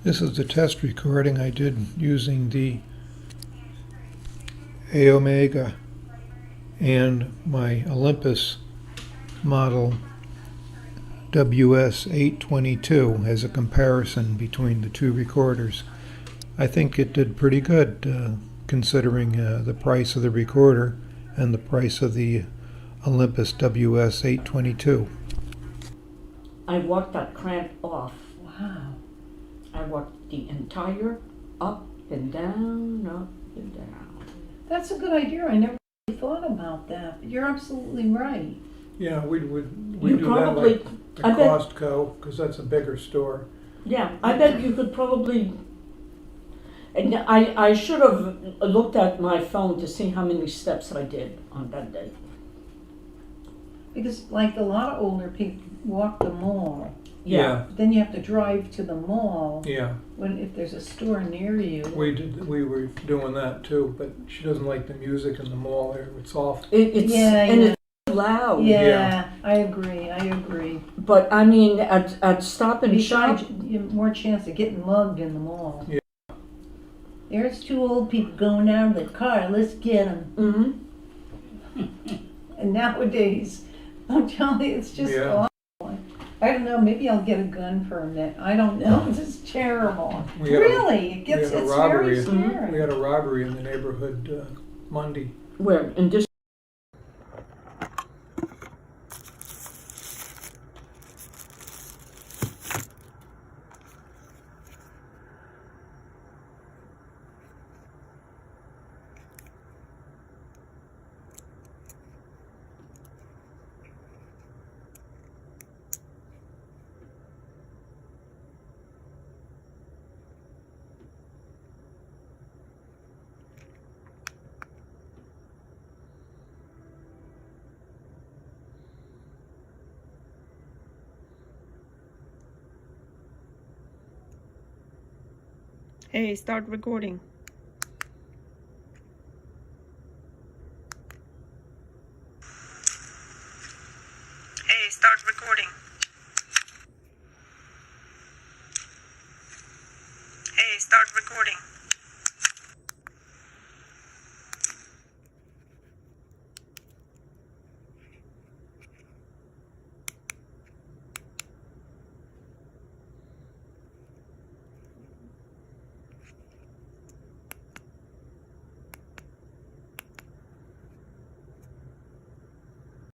This is the test recording I did using the Aomago and my Olympus model WS822 as a comparison between the two recorders. I think it did pretty good considering the price of the recorder and the price of the Olympus WS822. I walked that cramp off. Wow. I walked the entire up and down, up and down. That's a good idea. I never really thought about that. But you're absolutely right. Yeah, we You do probably, that like I bet, Costco, because that's a bigger store. yeah, I bet you could probably, and I should have looked at my phone to see how many steps I did on that day. Because like a lot of older people walk the mall. Yeah. Then you have to drive to the mall Yeah. when if there's a store near you. We were doing that too, but she doesn't like the music in the mall there. It's awful. It's loud. Yeah, I agree. But I mean, at Stop and Shop, You have more chance of getting mugged in the mall. Yeah. There's two old people going out of the car. Let's get them. mm-hmm. And nowadays, I'm telling you, it's just awful. I don't know. Maybe I'll get a gun permit. I don't know. It's just terrible. It's very scary. We had a robbery in the neighborhood Monday. Where in this. Hey, start recording. Hey, start recording. Hey, start recording.